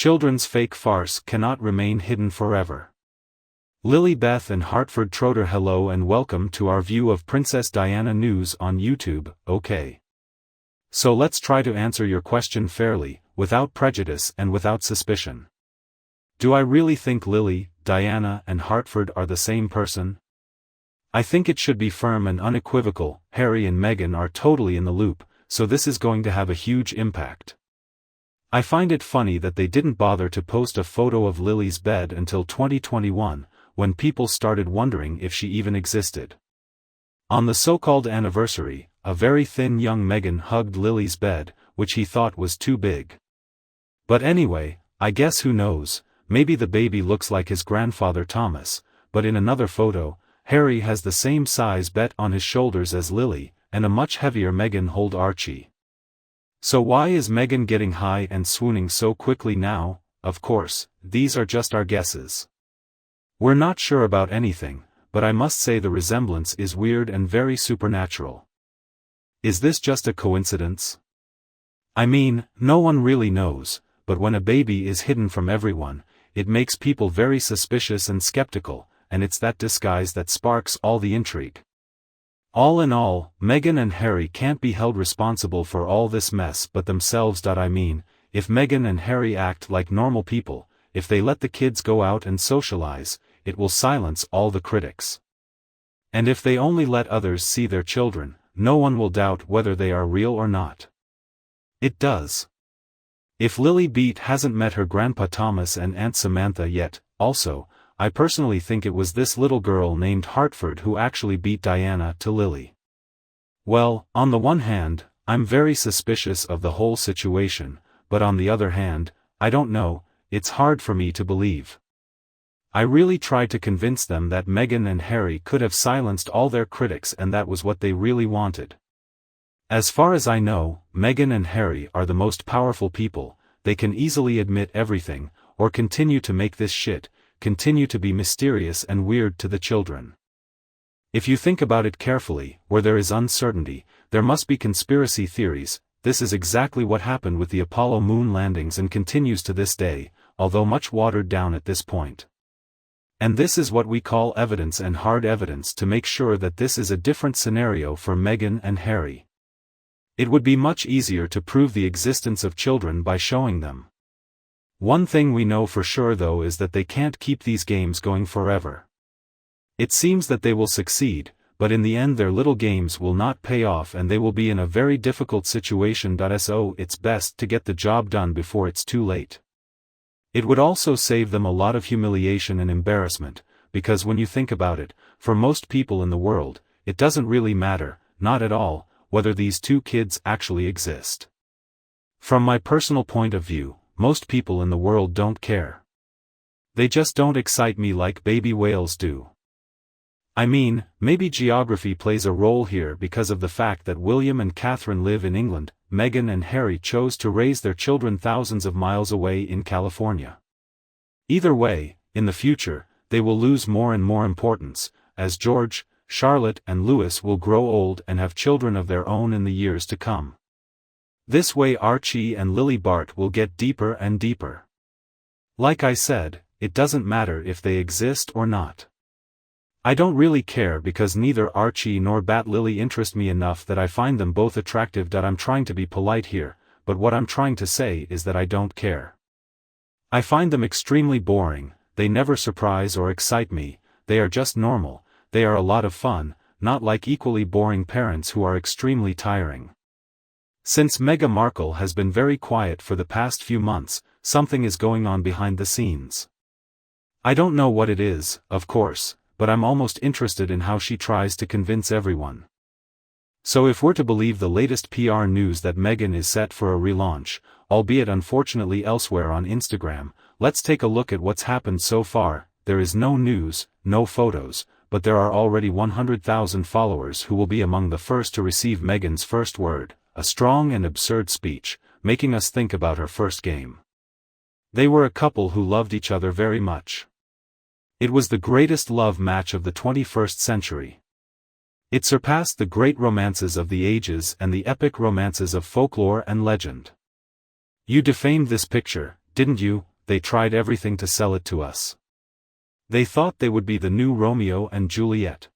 Children's fake farce cannot remain hidden forever. Lilibet and Hartford. Schroeder. Hello and welcome to our view of Princess Diana news on YouTube. Okay. So let's try to answer your question fairly, without prejudice and without suspicion. Do I really think Lily, Diana and Hartford are the same person? I think it should be firm and unequivocal. Harry and Meghan are totally in the loop, so this is going to have a huge impact. I find it funny that they didn't bother to post a photo of Lily's bed until 2021, when people started wondering if she even existed. On the so-called anniversary, a very thin young Meghan hugged Lily's bed, which he thought was too big. But anyway, I guess who knows, maybe the baby looks like his grandfather Thomas, but in another photo, Harry has the same size bed on his shoulders as Lily, and a much heavier Meghan hold Archie. So why is Meghan getting high and swooning so quickly now? Of course, these are just our guesses. We're not sure about anything, but I must say the resemblance is weird and very supernatural. Is this just a coincidence? I mean, no one really knows, but when a baby is hidden from everyone, it makes people very suspicious and skeptical, and it's that disguise that sparks all the intrigue. All in all, Meghan and Harry can't be held responsible for all this mess but themselves. I mean, if Meghan and Harry act like normal people, if they let the kids go out and socialize, it will silence all the critics. And if they only let others see their children, no one will doubt whether they are real or not. It does. If Lilibet hasn't met her grandpa Thomas and Aunt Samantha yet, also, I personally think it was this little girl named Hartford who actually beat Diana to Lily. Well, on the one hand, I'm very suspicious of the whole situation, but on the other hand, I don't know, it's hard for me to believe. I really tried to convince them that Meghan and Harry could have silenced all their critics and that was what they really wanted. As far as I know, Meghan and Harry are the most powerful people, they can easily admit everything, or continue to make this shit, continue to be mysterious and weird to the children. If you think about it carefully, where there is uncertainty, there must be conspiracy theories. This is exactly what happened with the Apollo moon landings and continues to this day, although much watered down at this point. And this is what we call evidence and hard evidence to make sure that this is a different scenario for Meghan and Harry. It would be much easier to prove the existence of children by showing them. One thing we know for sure though is that they can't keep these games going forever. It seems that they will succeed, but in the end their little games will not pay off and they will be in a very difficult situation. So it's best to get the job done before it's too late. It would also save them a lot of humiliation and embarrassment, because when you think about it, for most people in the world, it doesn't really matter, not at all, whether these two kids actually exist. From my personal point of view, most people in the world don't care. They just don't excite me like baby whales do. I mean, maybe geography plays a role here because of the fact that William and Catherine live in England, Meghan and Harry chose to raise their children thousands of miles away in California. Either way, in the future, they will lose more and more importance, as George, Charlotte and Louis will grow old and have children of their own in the years to come. This way Archie and Lilibet will get deeper and deeper. Like I said, it doesn't matter if they exist or not. I don't really care because neither Archie nor Lily interest me enough that I find them both attractive. I'm trying to be polite here, but what I'm trying to say is that I don't care. I find them extremely boring, they never surprise or excite me, they are just normal, they are a lot of fun, not like equally boring parents who are extremely tiring. Since Meghan Markle has been very quiet for the past few months, something is going on behind the scenes. I don't know what it is, of course, but I'm almost interested in how she tries to convince everyone. So if we're to believe the latest PR news that Meghan is set for a relaunch, albeit unfortunately elsewhere on Instagram, let's take a look at what's happened so far. There is no news, no photos, but there are already 100,000 followers who will be among the first to receive Meghan's first word. A strong and absurd speech, making us think about her first game. They were a couple who loved each other very much. It was the greatest love match of the 21st century. It surpassed the great romances of the ages and the epic romances of folklore and legend. You defamed this picture, didn't you? they tried everything to sell it to us. They thought they would be the new Romeo and Juliet.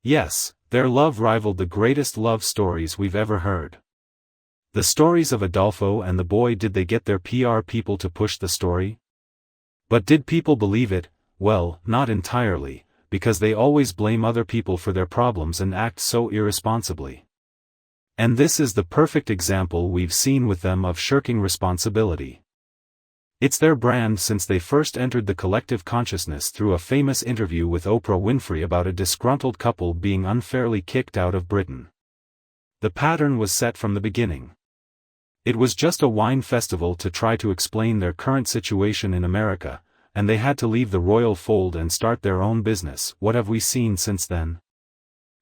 Yes, their love rivaled the greatest love stories we've ever heard. The stories of Adolfo and the boy. Did they get their PR people to push the story? But did people believe it? Well, not entirely, because they always blame other people for their problems and act so irresponsibly. And this is the perfect example we've seen with them of shirking responsibility. It's their brand since they first entered the collective consciousness through a famous interview with Oprah Winfrey about a disgruntled couple being unfairly kicked out of Britain. The pattern was set from the beginning. It was just a wine festival to try to explain their current situation in America, and they had to leave the royal fold and start their own business. What have we seen since then?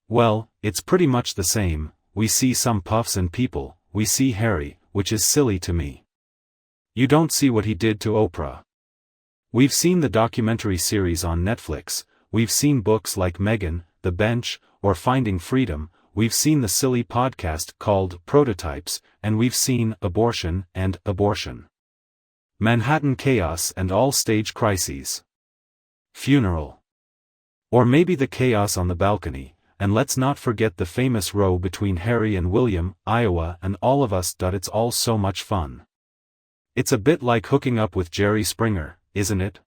Well, it's pretty much the same. We see some puffs and people, we see Harry, which is silly to me. You don't see what he did to Oprah. We've seen the documentary series on Netflix, we've seen books like Meghan, The Bench, or Finding Freedom, we've seen the silly podcast called Prototypes, and we've seen Abortion and Abortion. Manhattan Chaos and All Stage Crises. Funeral. Or maybe the chaos on the balcony, and let's not forget the famous row between Harry and William, Iowa and all of us. It's all so much fun. It's a bit like hooking up with Jerry Springer, isn't it?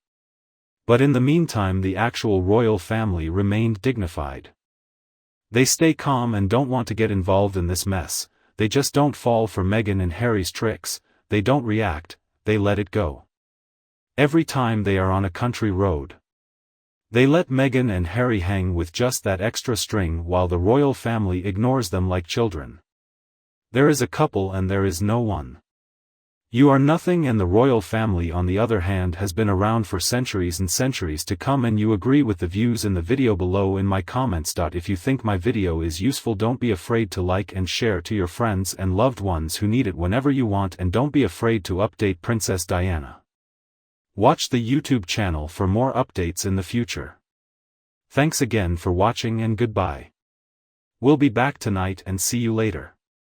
But in the meantime the actual royal family remained dignified. They stay calm and don't want to get involved in this mess, they just don't fall for Meghan and Harry's tricks, they don't react, they let it go. Every time they are on a country road, they let Meghan and Harry hang with just that extra string while the royal family ignores them like children. There is a couple and there is no one. You are nothing, and the royal family on the other hand has been around for centuries and centuries to come. And you agree with the views in the video below in my comments. If you think my video is useful, don't be afraid to like and share to your friends and loved ones who need it whenever you want, and don't be afraid to update Princess Diana. Watch the YouTube channel for more updates in the future. Thanks again for watching and goodbye. We'll be back tonight and see you later.